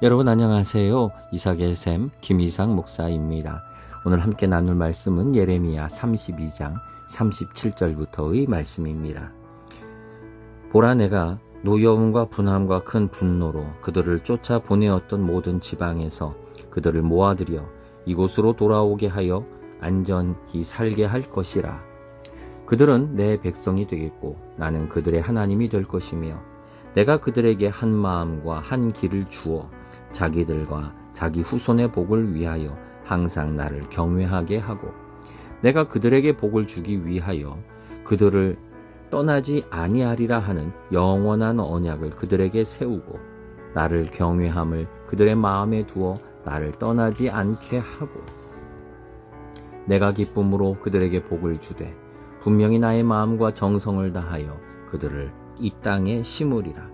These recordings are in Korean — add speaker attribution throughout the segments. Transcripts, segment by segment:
Speaker 1: 여러분 안녕하세요. 이삭의 샘 김이삭 목사입니다. 오늘 함께 나눌 말씀은 예레미야 32장 37절부터의 말씀입니다. 보라, 내가 노여움과 분함과 큰 분노로 그들을 쫓아 보내었던 모든 지방에서 그들을 모아들여 이곳으로 돌아오게 하여 안전히 살게 할 것이라. 그들은 내 백성이 되겠고 나는 그들의 하나님이 될 것이며 내가 그들에게 한 마음과 한 길을 주어 자기들과 자기 후손의 복을 위하여 항상 나를 경외하게 하고 내가 그들에게 복을 주기 위하여 그들을 떠나지 아니하리라 하는 영원한 언약을 그들에게 세우고 나를 경외함을 그들의 마음에 두어 나를 떠나지 않게 하고 내가 기쁨으로 그들에게 복을 주되 분명히 나의 마음과 정성을 다하여 그들을 이 땅에 심으리라.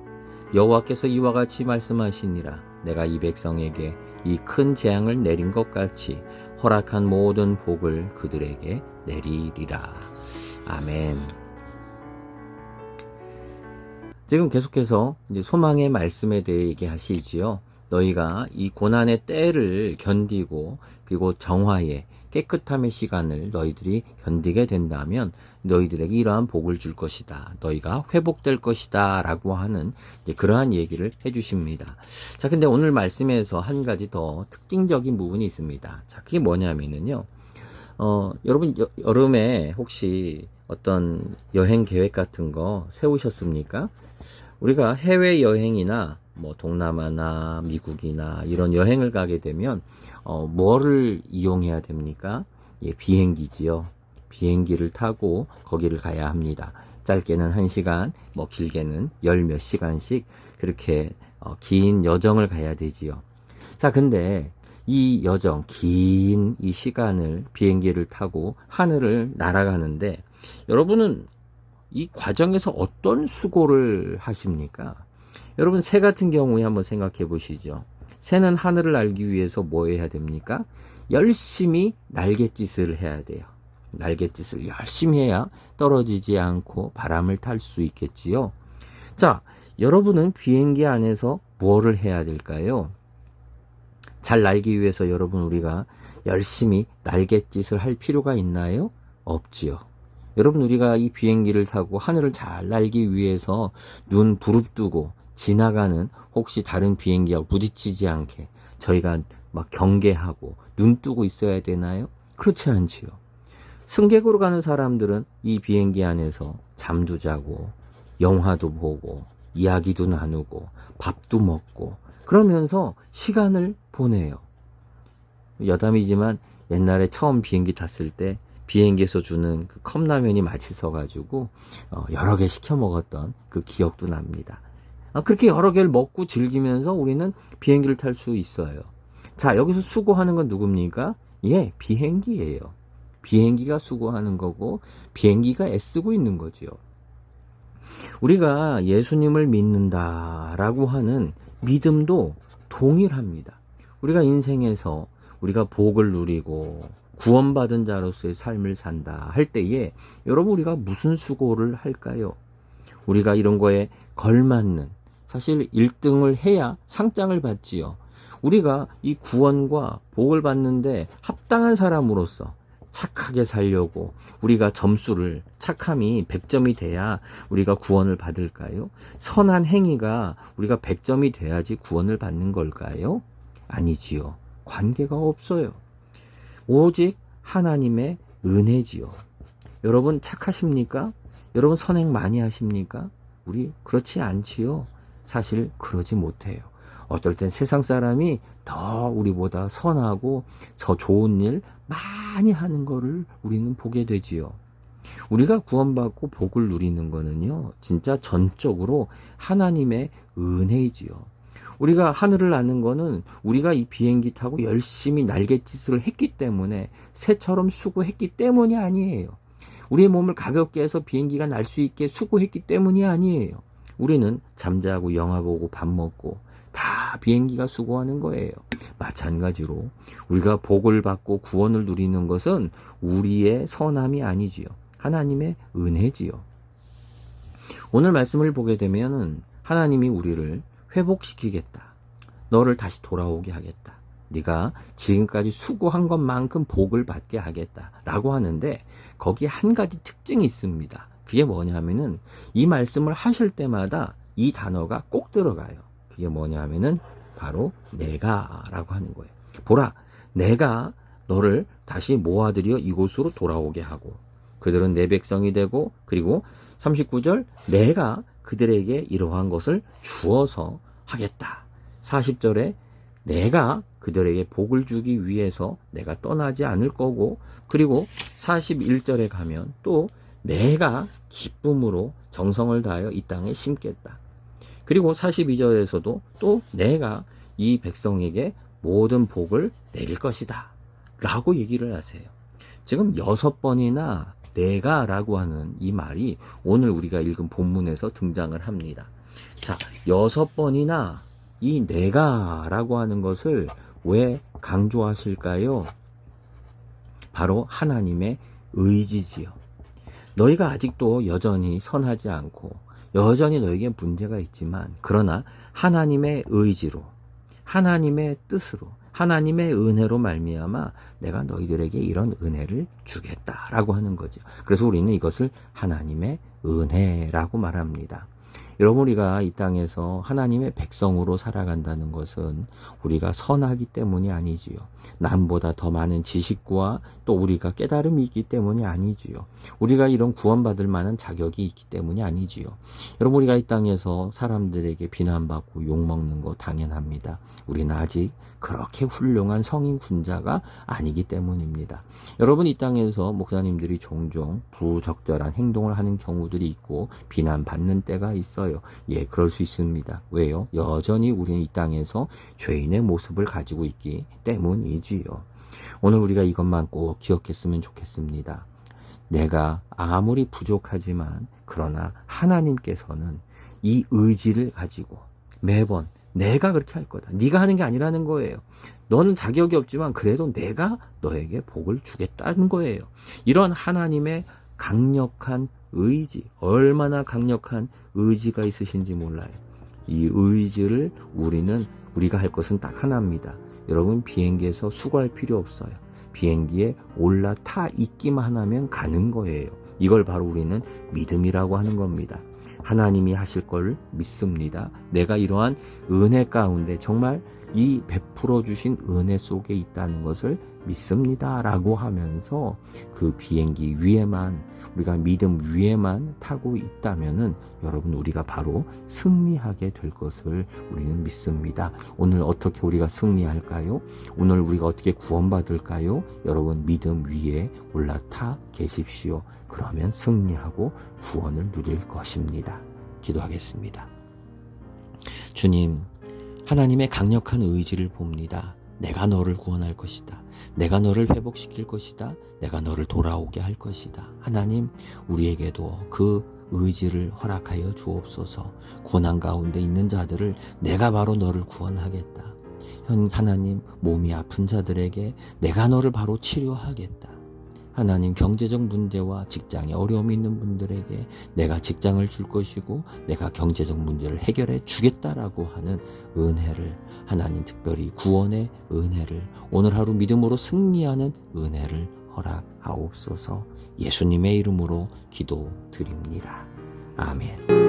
Speaker 1: 여호와께서 이와 같이 말씀하시니라. 내가 이 백성에게 이 큰 재앙을 내린 것 같이 허락한 모든 복을 그들에게 내리리라. 아멘. 지금 계속해서 이제 소망의 말씀에 대해 얘기하시지요. 너희가 이 고난의 때를 견디고 그리고 정화의 깨끗함의 시간을 너희들이 견디게 된다면 너희들에게 이러한 복을 줄 것이다. 너희가 회복될 것이다. 라고 하는 이제 그러한 얘기를 해주십니다. 자, 근데 오늘 말씀에서 한 가지 더 특징적인 부분이 있습니다. 자, 그게 뭐냐면요. 여러분, 여름에 혹시 어떤 여행 계획 같은 거 세우셨습니까? 우리가 해외여행이나 뭐 동남아나 미국이나 이런 여행을 가게 되면 뭐를 이용해야 됩니까? 예, 비행기지요. 비행기를 타고 거기를 가야 합니다. 짧게는 1시간, 뭐 길게는 열 몇 시간씩 그렇게 긴 여정을 가야 되지요. 자, 근데 이 여정, 긴 이 시간을 비행기를 타고 하늘을 날아가는데 여러분은 이 과정에서 어떤 수고를 하십니까? 여러분, 새 같은 경우에 한번 생각해 보시죠. 새는 하늘을 날기 위해서 뭐 해야 됩니까? 열심히 날갯짓을 해야 돼요. 날갯짓을 열심히 해야 떨어지지 않고 바람을 탈 수 있겠지요. 자, 여러분은 비행기 안에서 뭐를 해야 될까요? 잘 날기 위해서 여러분 우리가 열심히 날갯짓을 할 필요가 있나요? 없지요. 여러분, 우리가 이 비행기를 타고 하늘을 잘 날기 위해서 눈 부릅뜨고 지나가는 혹시 다른 비행기와 부딪히지 않게 저희가 막 경계하고 눈 뜨고 있어야 되나요? 그렇지 않지요. 승객으로 가는 사람들은 이 비행기 안에서 잠도 자고 영화도 보고 이야기도 나누고 밥도 먹고 그러면서 시간을 보내요. 여담이지만 옛날에 처음 비행기 탔을 때 비행기에서 주는 그 컵라면이 맛있어가지고 여러 개 시켜 먹었던 그 기억도 납니다. 그렇게 여러 개를 먹고 즐기면서 우리는 비행기를 탈 수 있어요. 자, 여기서 수고하는 건 누굽니까? 예, 비행기예요. 비행기가 수고하는 거고 비행기가 애쓰고 있는 거지요. 우리가 예수님을 믿는다라고 하는 믿음도 동일합니다. 우리가 인생에서 우리가 복을 누리고 구원받은 자로서의 삶을 산다 할 때에 여러분 우리가 무슨 수고를 할까요? 우리가 이런 거에 걸맞는, 사실 1등을 해야 상장을 받지요. 우리가 이 구원과 복을 받는데 합당한 사람으로서 착하게 살려고 우리가 점수를, 착함이 100점이 돼야 우리가 구원을 받을까요? 선한 행위가 우리가 100점이 돼야지 구원을 받는 걸까요? 아니지요. 관계가 없어요. 오직 하나님의 은혜지요. 여러분 착하십니까? 여러분 선행 많이 하십니까? 우리 그렇지 않지요. 사실 그러지 못해요. 어떨 땐 세상 사람이 더 우리보다 선하고 더 좋은 일 많이 하는 거를 우리는 보게 되지요. 우리가 구원받고 복을 누리는 거는요, 진짜 전적으로 하나님의 은혜이지요. 우리가 하늘을 나는 거는 우리가 이 비행기 타고 열심히 날갯짓을 했기 때문에, 새처럼 수고했기 때문이 아니에요. 우리의 몸을 가볍게 해서 비행기가 날 수 있게 수고했기 때문이 아니에요. 우리는 잠자고 영화 보고 밥 먹고 다 비행기가 수고하는 거예요. 마찬가지로 우리가 복을 받고 구원을 누리는 것은 우리의 선함이 아니지요. 하나님의 은혜지요. 오늘 말씀을 보게 되면은 하나님이 우리를 회복시키겠다. 너를 다시 돌아오게 하겠다. 네가 지금까지 수고한 것만큼 복을 받게 하겠다. 라고 하는데 거기에 한 가지 특징이 있습니다. 그게 뭐냐면은 이 말씀을 하실 때마다 이 단어가 꼭 들어가요. 그게 뭐냐면은 바로 내가 라고 하는 거예요. 보라, 내가 너를 다시 모아들여 이곳으로 돌아오게 하고 그들은 내 백성이 되고 그리고 39절 내가 그들에게 이러한 것을 주어서 하겠다. 40절에 내가 그들에게 복을 주기 위해서 내가 떠나지 않을 거고 그리고 41절에 가면 또 내가 기쁨으로 정성을 다하여 이 땅에 심겠다. 그리고 42절에서도 또 내가 이 백성에게 모든 복을 내릴 것이다. 라고 얘기를 하세요. 지금 6번이나 내가 라고 하는 이 말이 오늘 우리가 읽은 본문에서 등장을 합니다. 자, 6번이나 이 내가 라고 하는 것을 왜 강조하실까요? 바로 하나님의 의지지요. 너희가 아직도 여전히 선하지 않고 여전히 너에게 문제가 있지만 그러나 하나님의 의지로 하나님의 뜻으로 하나님의 은혜로 말미암아 내가 너희들에게 이런 은혜를 주겠다라고 하는 거죠. 그래서 우리는 이것을 하나님의 은혜라고 말합니다. 여러분 우리가 이 땅에서 하나님의 백성으로 살아간다는 것은 우리가 선하기 때문이 아니지요. 남보다 더 많은 지식과 또 우리가 깨달음이 있기 때문이 아니지요. 우리가 이런 구원받을 만한 자격이 있기 때문이 아니지요. 여러분 우리가 이 땅에서 사람들에게 비난받고 욕먹는 거 당연합니다. 우리는 아직 그렇게 훌륭한 성인 군자가 아니기 때문입니다. 여러분 이 땅에서 목사님들이 종종 부적절한 행동을 하는 경우들이 있고 비난받는 때가 있어요. 예, 그럴 수 있습니다. 왜요? 여전히 우리는 이 땅에서 죄인의 모습을 가지고 있기 때문이지요. 오늘 우리가 이것만 꼭 기억했으면 좋겠습니다. 내가 아무리 부족하지만 그러나 하나님께서는 이 의지를 가지고 매번 내가 그렇게 할 거다. 네가 하는 게 아니라는 거예요. 너는 자격이 없지만 그래도 내가 너에게 복을 주겠다는 거예요. 이런 하나님의 강력한 의지, 얼마나 강력한 의지가 있으신지 몰라요. 이 의지를 우리가 할 것은 딱 하나입니다. 여러분 비행기에서 수고할 필요 없어요. 비행기에 올라타 있기만 하면 가는 거예요. 이걸 바로 우리는 믿음이라고 하는 겁니다. 하나님이 하실 걸 믿습니다. 내가 이러한 은혜 가운데 정말 이 베풀어 주신 은혜 속에 있다는 것을 믿습니다 라고 하면서 그 비행기 위에만 우리가 믿음 위에만 타고 있다면은 여러분 우리가 바로 승리하게 될 것을 우리는 믿습니다. 오늘 어떻게 우리가 승리할까요? 오늘 우리가 어떻게 구원받을까요? 여러분 믿음 위에 올라타 계십시오. 그러면 승리하고 구원을 누릴 것입니다. 기도하겠습니다. 주님, 하나님의 강력한 의지를 봅니다. 내가 너를 구원할 것이다. 내가 너를 회복시킬 것이다. 내가 너를 돌아오게 할 것이다. 하나님, 우리에게도 그 의지를 허락하여 주옵소서. 고난 가운데 있는 자들을 내가 바로 너를 구원하겠다. 하나님, 몸이 아픈 자들에게 내가 너를 바로 치료하겠다. 하나님, 경제적 문제와 직장에 어려움이 있는 분들에게 내가 직장을 줄 것이고 내가 경제적 문제를 해결해 주겠다라고 하는 은혜를, 하나님 특별히 구원의 은혜를, 오늘 하루 믿음으로 승리하는 은혜를 허락하옵소서. 예수님의 이름으로 기도드립니다. 아멘.